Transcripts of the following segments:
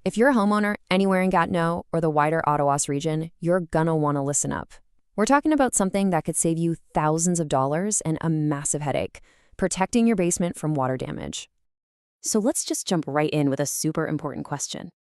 If you're a homeowner anywhere in Gatineau or the wider Outaouais region, you're gonna wanna listen up. We're talking about something that could save you thousands of dollars and a massive headache, protecting your basement from water damage. So let's just jump right in with a super important question.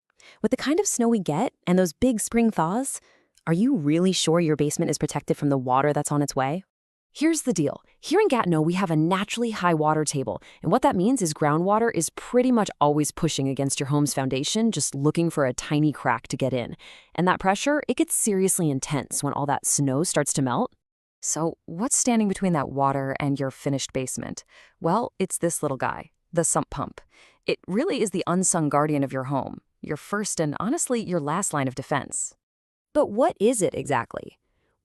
With the kind of snow we get and those big spring thaws, are you really sure your basement is protected from the water that's on its way? Here's the deal. Here in Gatineau, we have a naturally high water table, and what that means is groundwater is pretty much always pushing against your home's foundation, just looking for a tiny crack to get in. And that pressure, it gets seriously intense when all that snow starts to melt. So what's standing between that water and your finished basement? Well, it's this little guy, the sump pump. It really is the unsung guardian of your home, your first and honestly your last line of defense. But what is it exactly?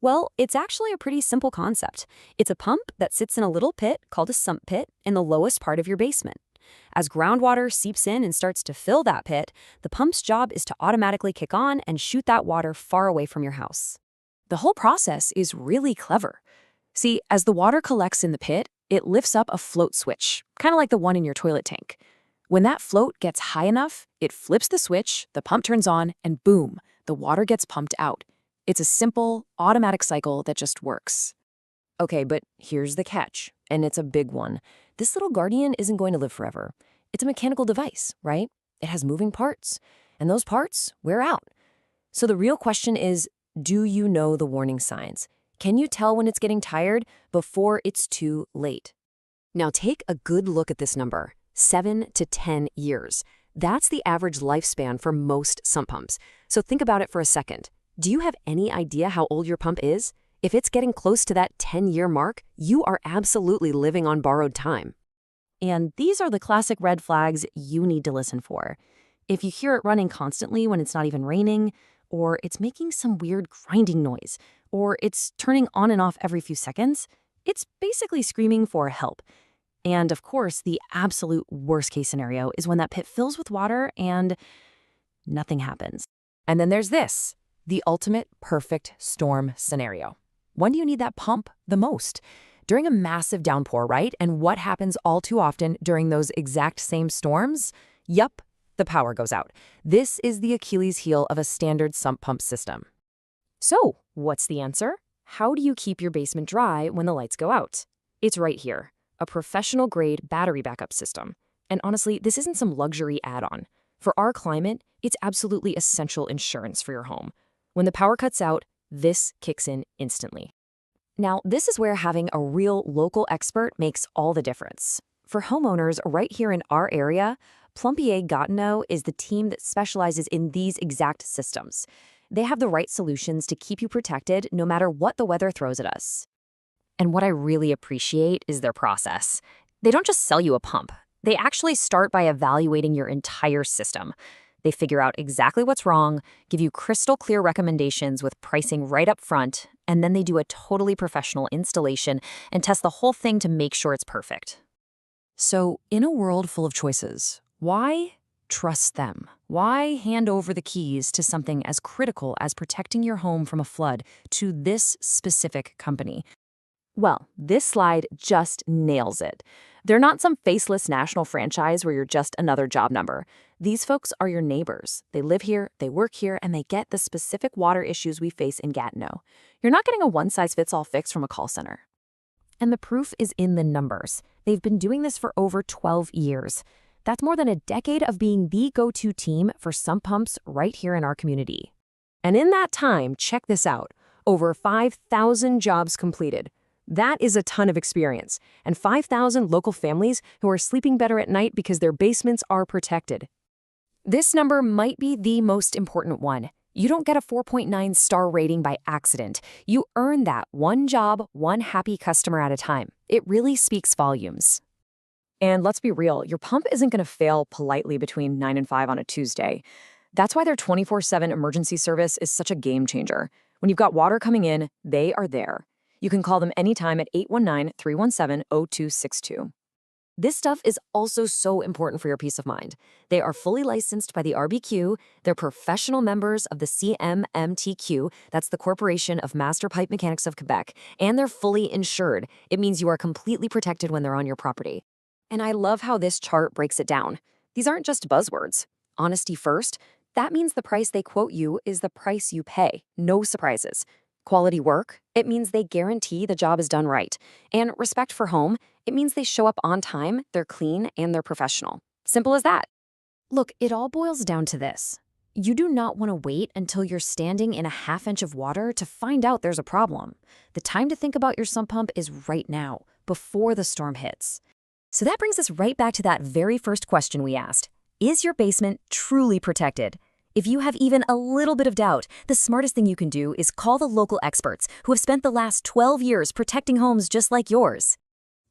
Well, it's actually a pretty simple concept. It's a pump that sits in a little pit called a sump pit in the lowest part of your basement. As groundwater seeps in and starts to fill that pit, the pump's job is to automatically kick on and shoot that water far away from your house. The whole process is really clever. See, as the water collects in the pit, it lifts up a float switch, kind of like the one in your toilet tank. When that float gets high enough, it flips the switch, the pump turns on, and boom, the water gets pumped out. It's a simple, automatic cycle that just works. Okay, but here's the catch, and it's a big one. This little guardian isn't going to live forever. It's a mechanical device, right? It has moving parts, and those parts wear out. So the real question is, do you know the warning signs? Can you tell when it's getting tired before it's too late? Now take a good look at this number, 7 to 10 years. That's the average lifespan for most sump pumps. So think about it for a second. Do you have any idea how old your pump is? If it's getting close to that 10-year mark, you are absolutely living on borrowed time. And these are the classic red flags you need to listen for. If you hear it running constantly when it's not even raining, or it's making some weird grinding noise, or it's turning on and off every few seconds, it's basically screaming for help. And of course, the absolute worst case scenario is when that pit fills with water and nothing happens. And then there's this. The ultimate perfect storm scenario. When do you need that pump the most? During a massive downpour, right? And what happens all too often during those exact same storms? Yup, the power goes out. This is the Achilles heel of a standard sump pump system. So, what's the answer? How do you keep your basement dry when the lights go out? It's right here, a professional-grade battery backup system. And honestly, this isn't some luxury add-on. For our climate, it's absolutely essential insurance for your home. When the power cuts out, this kicks in instantly. Now, this is where having a real local expert makes all the difference. For homeowners right here in our area, Plombier Gatineau is the team that specializes in these exact systems. They have the right solutions to keep you protected no matter what the weather throws at us. And what I really appreciate is their process. They don't just sell you a pump. They actually start by evaluating your entire system. They figure out exactly what's wrong, give you crystal clear recommendations with pricing right up front, and then they do a totally professional installation and test the whole thing to make sure it's perfect. So, in a world full of choices, why trust them? Why hand over the keys to something as critical as protecting your home from a flood to this specific company? Well, this slide just nails it. They're not some faceless national franchise where you're just another job number. These folks are your neighbors. They live here, they work here, and they get the specific water issues we face in Gatineau. You're not getting a one-size-fits-all fix from a call center. And the proof is in the numbers. They've been doing this for over 12 years. That's more than a decade of being the go-to team for sump pumps right here in our community. And in that time, check this out, over 5,000 jobs completed. That is a ton of experience, and 5,000 local families who are sleeping better at night because their basements are protected. This number might be the most important one. You don't get a 4.9 star rating by accident. You earn that one job, one happy customer at a time. It really speaks volumes. And let's be real, your pump isn't going to fail politely between 9 and 5 on a Tuesday. That's why their 24/7 emergency service is such a game changer. When you've got water coming in, they are there. You can call them anytime at 819-317-0262. This stuff is also so important for your peace of mind. They are fully licensed by the RBQ, they're professional members of the CMMTQ, that's the Corporation of Master Pipe Mechanics of Quebec, and they're fully insured. It means you are completely protected when they're on your property. And I love how this chart breaks it down. These aren't just buzzwords. Honesty first, That means the price they quote you is the price you pay. No surprises. Quality work? It means they guarantee the job is done right. And respect for home? It means they show up on time, they're clean, and they're professional. Simple as that. Look, it all boils down to this. You do not want to wait until you're standing in a half-inch of water to find out there's a problem. The time to think about your sump pump is right now, before the storm hits. So that brings us right back to that very first question we asked. Is your basement truly protected? If you have even a little bit of doubt, the smartest thing you can do is call the local experts who have spent the last 12 years protecting homes just like yours.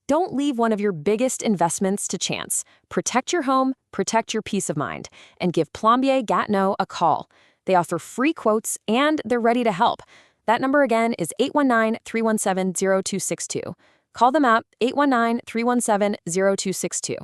Don't leave one of your biggest investments to chance. Protect your home, protect your peace of mind, and give Plombier Gatineau a call. They offer free quotes and they're ready to help. That number again is 819-317-0262. Call them up, 819-317-0262.